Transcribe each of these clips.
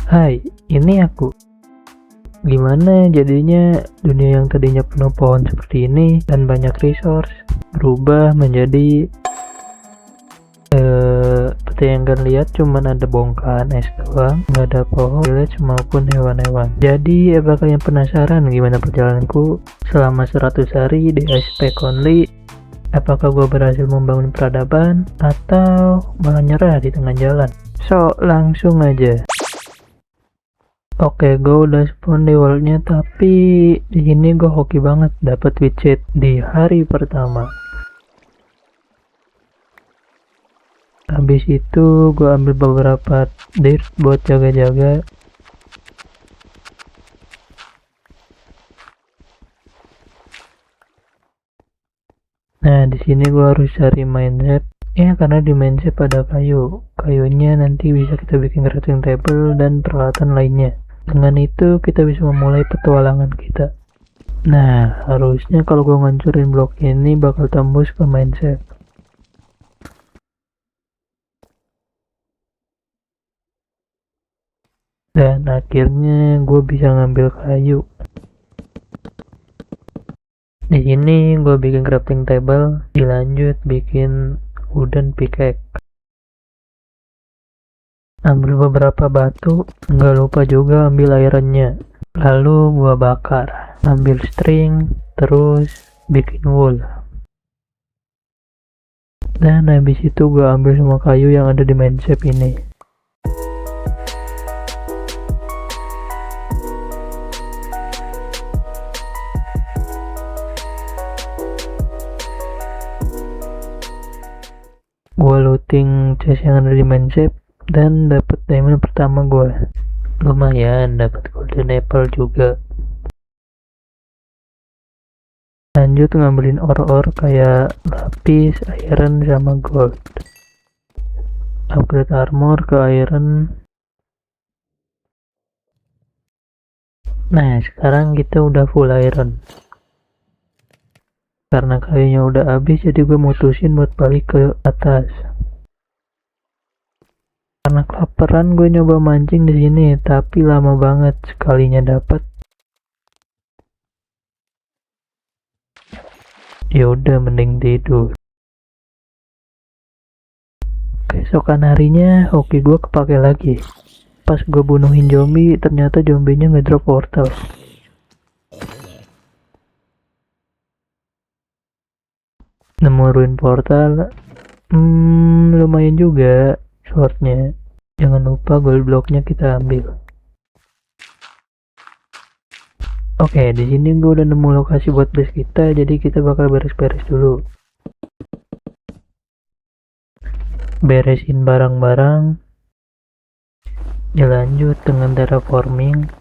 Hai, ini aku. Gimana jadinya dunia yang tadinya penuh pohon seperti ini dan banyak resource berubah menjadi seperti yang kalian lihat cuman ada bongkahan es doang, nggak ada pohon, village maupun hewan-hewan. Jadi apakah kalian penasaran gimana perjalananku selama 100 hari di Ice Pack Only? Apakah gue berhasil membangun peradaban atau malah nyerah di tengah jalan? So, langsung aja. Oke, gue udah spawn di worldnya, tapi di sini gue hoki banget dapet widget di hari pertama. Habis itu gue ambil beberapa dirt buat jaga-jaga. Nah, di sini gue harus cari mindset. Ya, karena di mindset ada kayu. Kayunya nanti bisa kita bikin crafting table dan peralatan lainnya. Dengan itu kita bisa memulai petualangan kita. Nah, harusnya kalau gue ngancurin blok ini bakal tembus ke mindset. Dan akhirnya gue bisa ngambil kayu. Di sini gue bikin crafting table, dilanjut bikin wooden pickaxe. Ambil beberapa batu, nggak lupa juga ambil ironnya. Lalu gue bakar, ambil string, terus bikin wool. Dan habis itu gue ambil semua kayu yang ada di mineshaft ini. Gue looting chest yang ada di mineshaft dan dapet diamond pertama gue. Lumayan, dapet golden apple juga. Lanjut ngambilin ore-ore kayak lapis, iron, sama gold. Upgrade armor ke iron. Nah, sekarang kita udah full iron. Karena kayunya udah habis, jadi gue mutusin buat balik ke atas. Karena kelaparan, gue nyoba mancing di sini, tapi lama banget sekalinya dapat. Ya udah, mending tidur. Keesokan harinya, hoki gue kepake lagi. Pas gue bunuhin zombie, ternyata zombinya ngedrop portal. Nemu ruin portal, lumayan juga swordnya. Jangan lupa gold blocknya kita ambil. Oke, di sini gue udah nemu lokasi buat base kita, jadi kita bakal beres-beres dulu. Beresin barang-barang. Ya lanjut dengan terraforming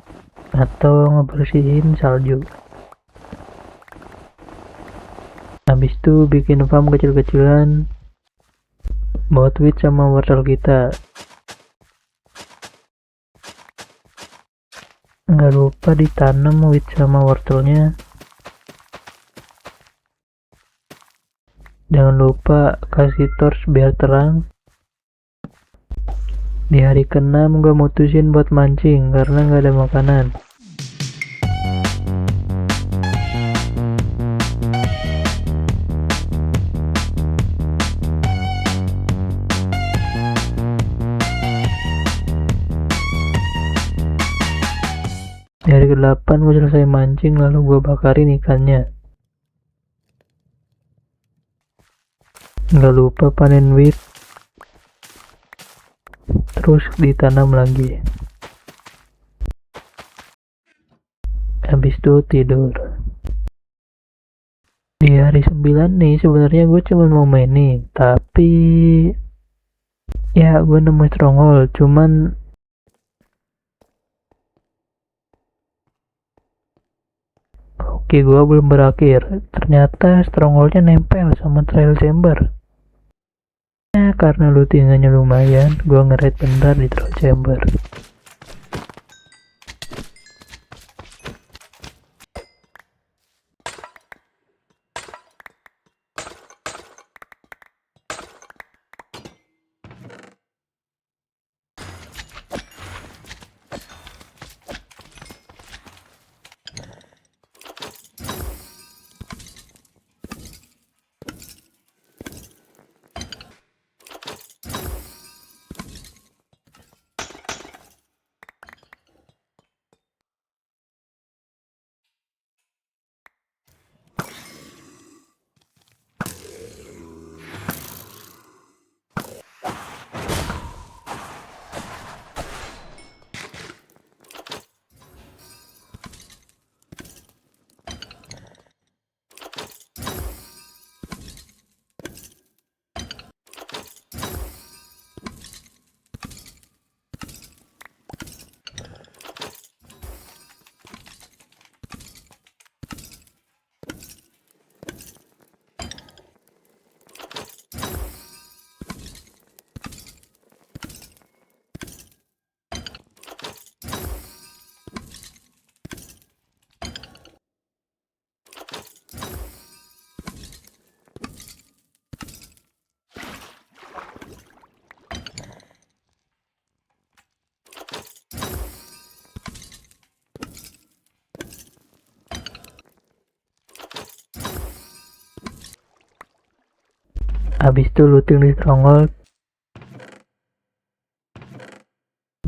atau ngebersihin salju. Habis itu bikin farm kecil-kecilan buat wheat sama wortel kita. Nggak lupa ditanam wheat sama wortelnya. Jangan lupa kasih torch biar terang. Di hari ke-6 gue mutusin buat mancing karena nggak ada makanan. Di hari ke-8 gue selesai mancing, lalu gue bakarin ikannya. Nggak lupa panen wheat, terus ditanam lagi. Habis itu tidur. Di hari 9 nih sebenarnya gue cuma mau main nih, tapi ya gue nemu stronghold, cuman oke, gue belum berakhir. Ternyata strongholdnya nempel sama trail chamber. Ya, karena lootingannya lumayan, gue nge-raid bentar di trail chamber. Habis itu looting di stronghold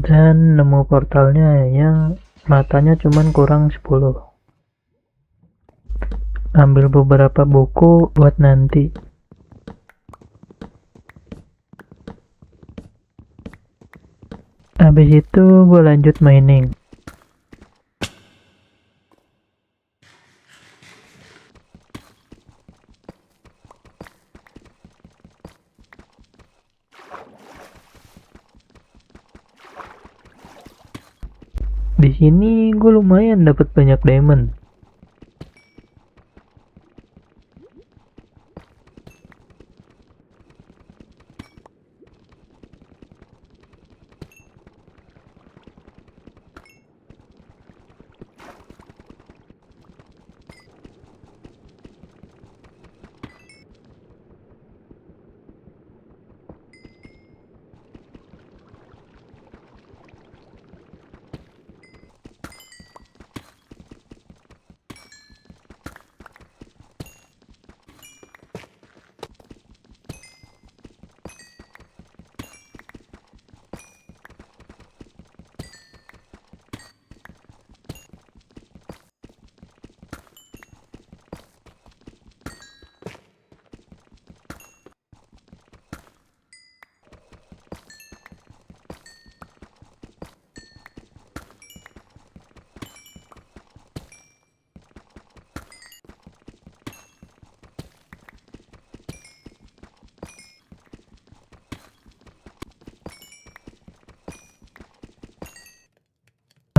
dan nemu portalnya yang matanya cuman kurang 10. Ambil beberapa buku buat nanti. Habis itu gue lanjut mining. Di sini gue lumayan dapat banyak diamond.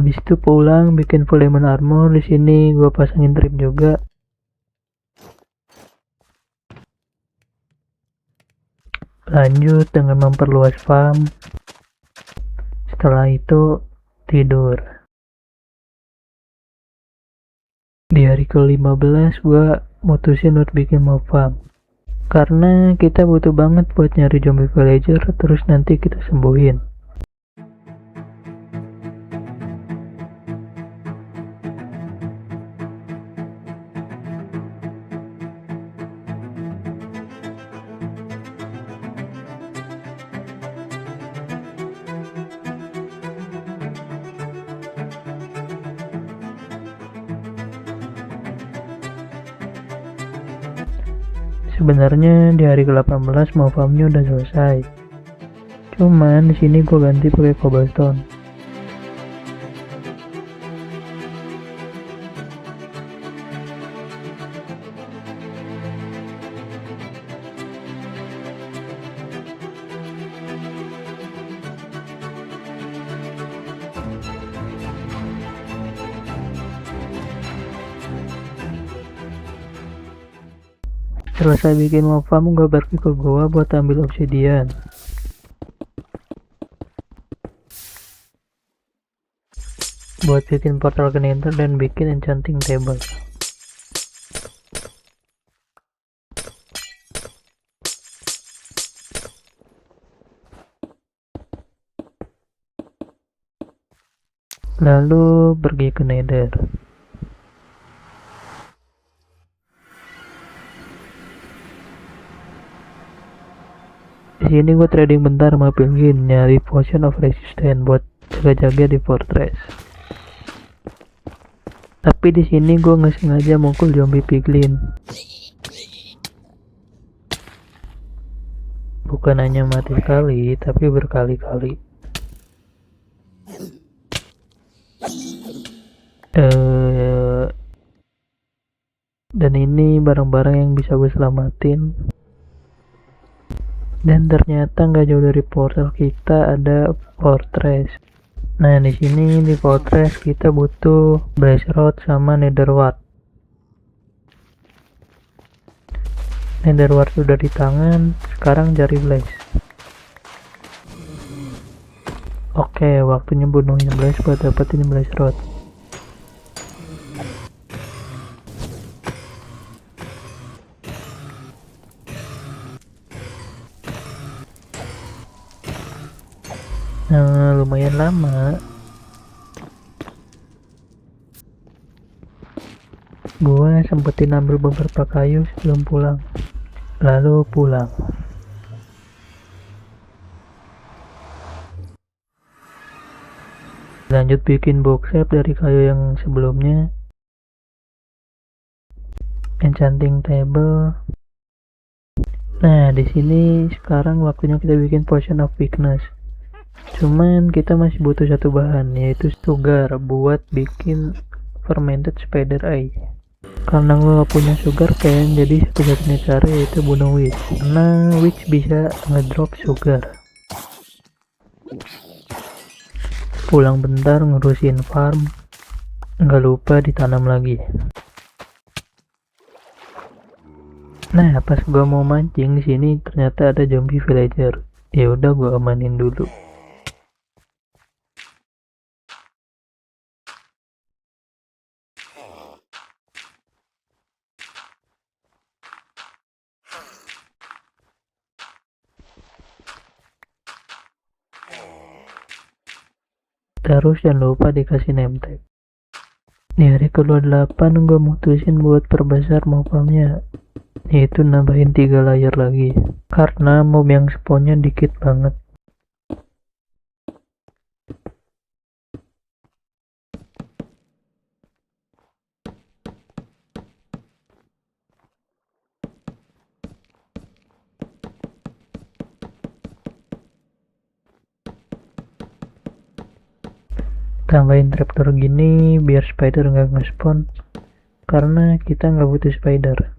Habis itu pulang bikin full diamond armor. Di sini gue pasangin trip juga. Lanjut dengan memperluas farm. Setelah itu tidur. Di hari ke-15 gue mutusin buat bikin mob farm. Karena kita butuh banget buat nyari zombie villager terus nanti kita sembuhin. Sebenarnya di hari ke-18 mau farmnya udah selesai. Cuman di sini gue ganti pakai cobblestone. Selesai bikin mob farm, gue pergi ke gua buat ambil obsidian. Buat bikin portal ke nether dan bikin enchanting table. Lalu pergi ke nether. Di sini gue trading bentar sama penguin nyari potion of resistance buat jaga-jaga di fortress. Tapi di sini gue nggak sengaja mukul zombie piglin. Bukan hanya mati sekali, tapi berkali-kali. Dan ini barang-barang yang bisa gue selamatin. Dan ternyata nggak jauh dari portal kita ada fortress. Nah di sini di fortress kita butuh blaze rod sama nether wart. Nether wart sudah di tangan, sekarang cari blaze. Oke, waktunya bunuhin blaze buat dapetin blaze rod. Nah, lumayan lama. Gua sempetin ambil beberapa kayu sebelum pulang. Lalu pulang. Lanjut bikin box shape dari kayu yang sebelumnya. Enchanting table. Nah, di sini sekarang waktunya kita bikin potion of weakness. Cuman kita masih butuh satu bahan, yaitu sugar buat bikin fermented spider eye. Karena gue gak punya sugar cane, jadi satu-satunya cara yaitu bunuh witch. Karena witch bisa ngedrop sugar. Pulang bentar ngurusin farm, nggak lupa ditanam lagi. Nah, pas gua mau mancing di sini ternyata ada zombie villager. Ya udah gua amanin dulu. Terus jangan lupa dikasih name tag. Di hari ke-28 gue mutusin buat perbesar mobnya, yaitu nambahin 3 layer lagi. Karena mob yang spawnnya dikit banget. Tambahin trapdoor gini biar spider nggak nge-spawn, karena kita nggak butuh spider.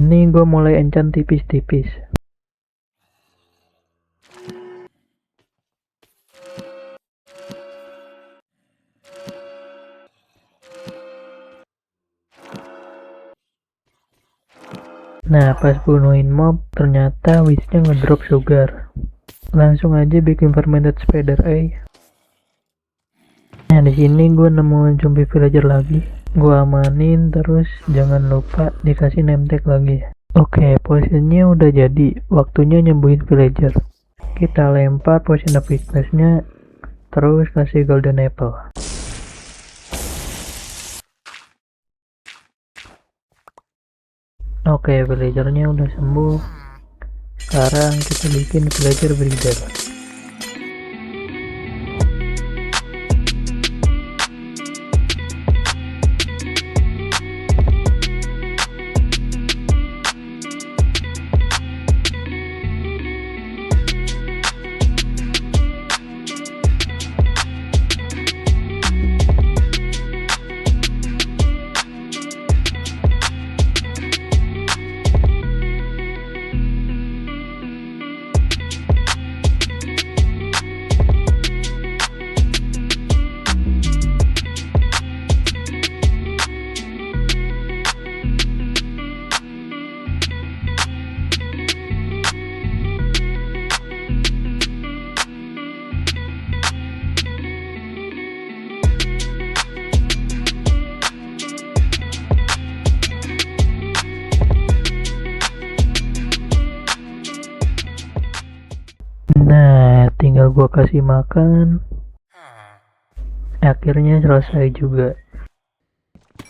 Ini gue mulai enchant tipis-tipis. Nah, pas bunuhin mob, ternyata witch-nya ngedrop sugar. Langsung aja bikin fermented spider eye. Nah, di sini gue nemu zombie villager lagi. Gue amanin, terus jangan lupa dikasih name tag lagi. Oke, potionnya udah jadi. Waktunya nyembuhin villager. Kita lempar potion of weakness-nya, terus kasih golden apple. Oke, villagernya udah sembuh. Sekarang kita bikin villager breeder. Nah, tinggal gua kasih makan. Akhirnya selesai juga.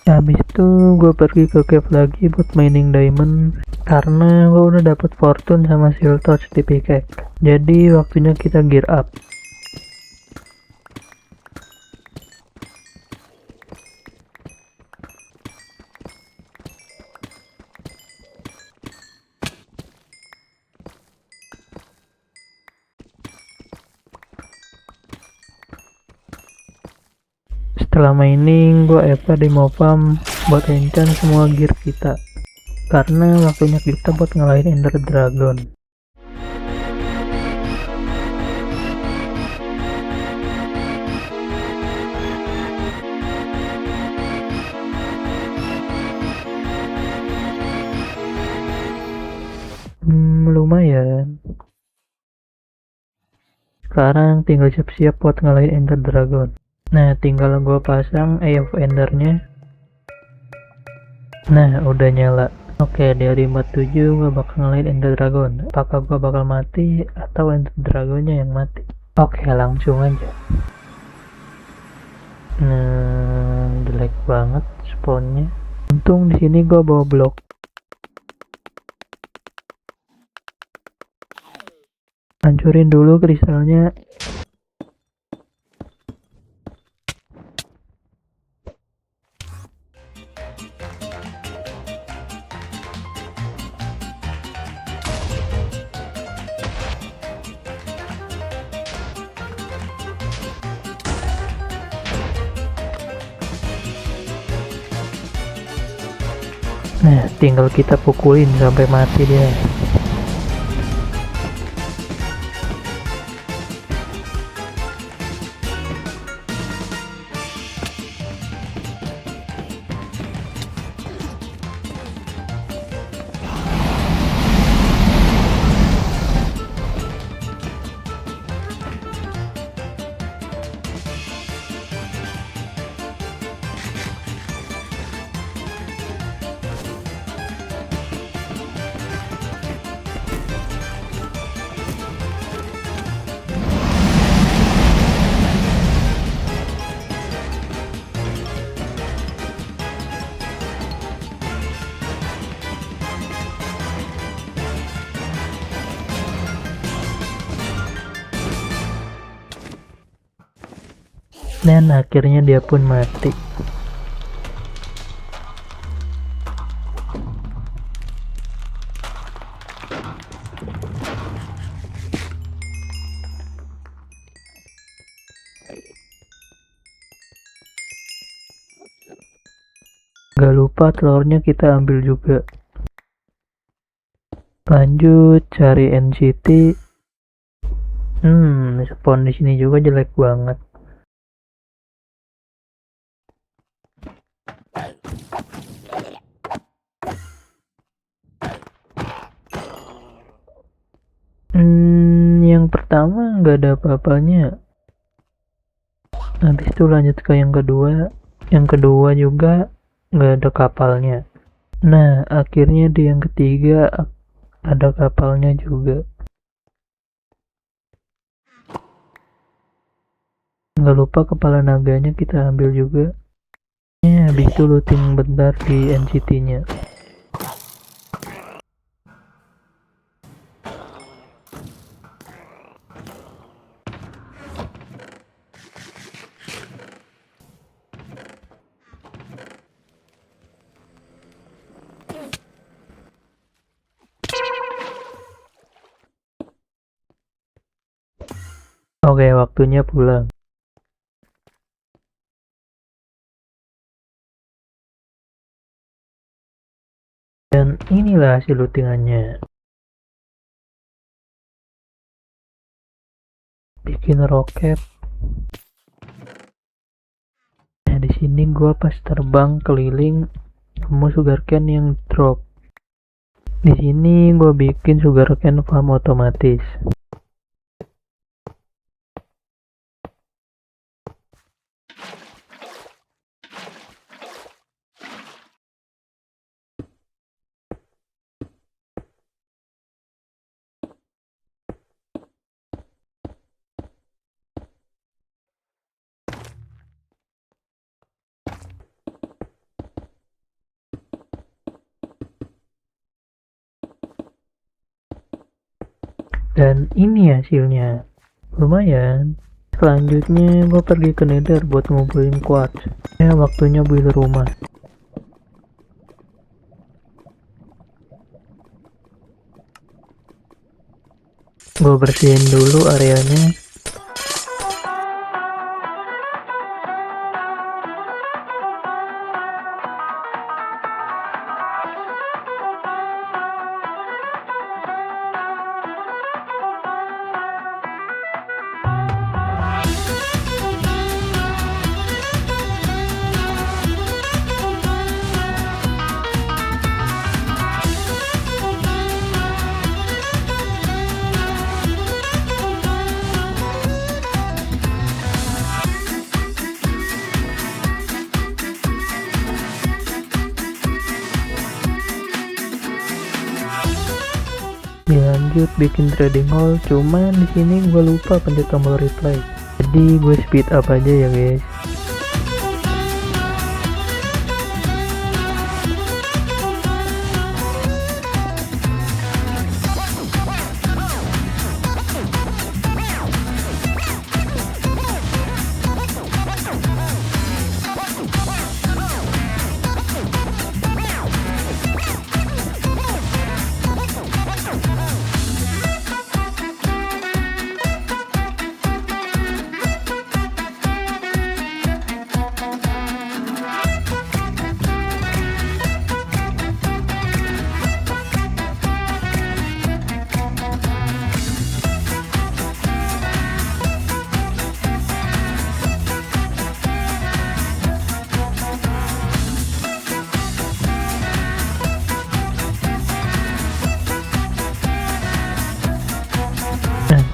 Habis itu gue pergi ke cave lagi buat mining diamond, karena gue udah dapet fortune sama seal touch di pickaxe. Jadi waktunya kita gear up. Setelah mining, gue Eva di Mofam buat enchant semua gear kita, karena waktunya kita buat ngalahin Ender Dragon. Lumayan. Sekarang tinggal siap-siap buat ngalahin Ender Dragon. Nah, tinggal gue pasang Eye of Endernya. Nah, udah nyala. Oke, di hari 47 gue bakal ngalahin Ender Dragon. Apakah gue bakal mati atau Ender Dragonnya yang mati? Oke, langsung aja. Nah, jelek banget spawnnya. Untung di sini gue bawa blok. Hancurin dulu kristalnya. Nah, tinggal kita pukulin sampai mati dia. Dan akhirnya dia pun mati. Gak lupa telurnya kita ambil juga. Lanjut cari NCT. Spawn di sini juga jelek banget. Yang pertama nggak ada apa-apanya. Habis itu lanjut ke yang kedua. Yang kedua juga nggak ada kapalnya. Nah, akhirnya di yang ketiga ada kapalnya juga. Nggak lupa kepala naganya kita ambil juga. Habis itu looting bentar di NCT-nya. Oke, waktunya pulang. Dan inilah hasil lootingannya. Bikin roket. Nah, di sini gua pas terbang keliling nemu sugarcane yang drop. Di sini gua bikin sugarcane farm otomatis. Dan ini hasilnya, lumayan. Selanjutnya gue pergi ke Nether buat ngumpulin quartz. Ya, waktunya build rumah. Gue bersihin dulu areanya. Dilanjut bikin trading hall, cuman di sini gue lupa pencet tombol replay. Jadi gue speed up aja ya guys.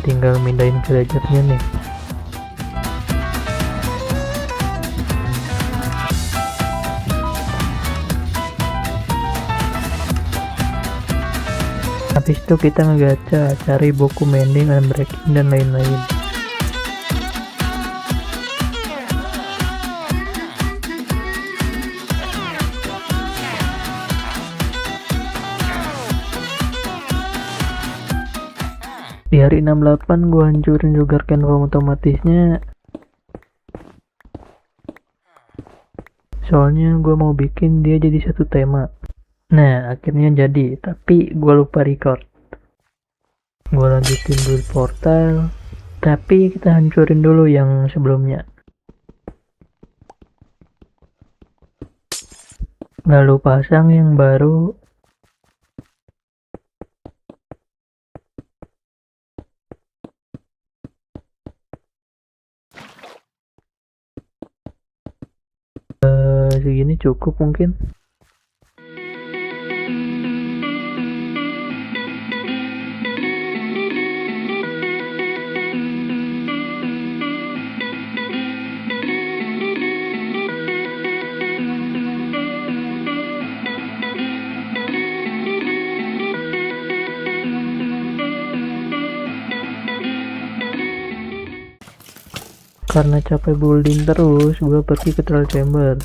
tinggal mindahin villagernya nih. Habis itu kita ngegacha, cari buku mending, unbreaking, dan lain-lain. Di hari 68 gue hancurin juga Canva otomatisnya, soalnya gue mau bikin dia jadi satu tema. Nah akhirnya jadi, tapi gue lupa record. Gue lanjutin build portal, tapi kita hancurin dulu yang sebelumnya. Lalu pasang yang baru. Segini cukup mungkin. Karena capek building terus, gue pergi ke trial chamber.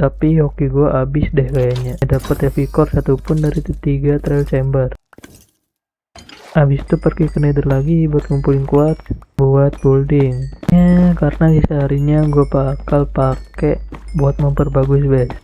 Tapi hoki gue abis deh kayaknya. Dapat heavy core satupun dari ketiga trial chamber. Abis itu pergi ke nether lagi buat ngumpulin quartz buat building. Ya karena sisa harinya gue bakal pakai buat memperbagus base.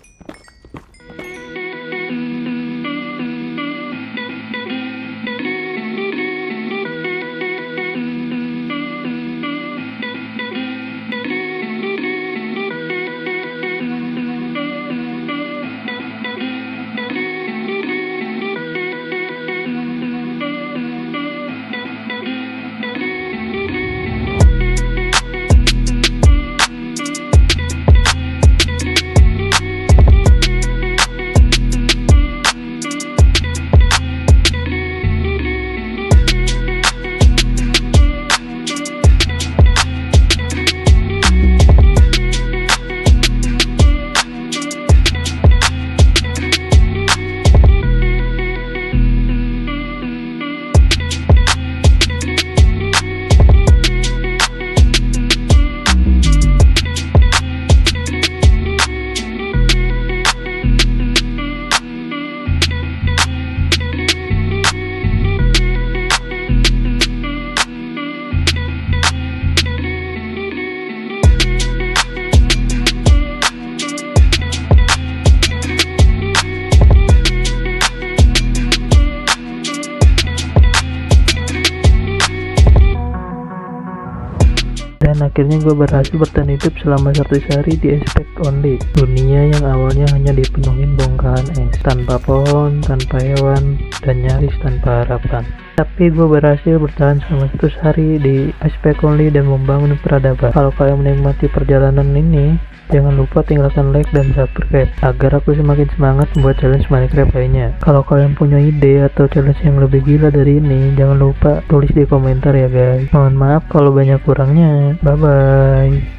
Dan akhirnya gue berhasil bertahan hidup selama 100 hari di Aspect Only, dunia yang awalnya hanya dipenuhi bongkahan es, tanpa pohon, tanpa hewan, dan nyaris tanpa harapan. Tapi gue berhasil bertahan selama 100 hari di Aspect Only dan membangun peradaban. Kalau kalian menikmati perjalanan ini, jangan lupa tinggalkan like dan subscribe agar aku semakin semangat membuat challenge Minecraft lainnya. Kalau kalian punya ide atau challenge yang lebih gila dari ini, jangan lupa tulis di komentar ya guys. Mohon maaf kalau banyak kurangnya. Bye bye.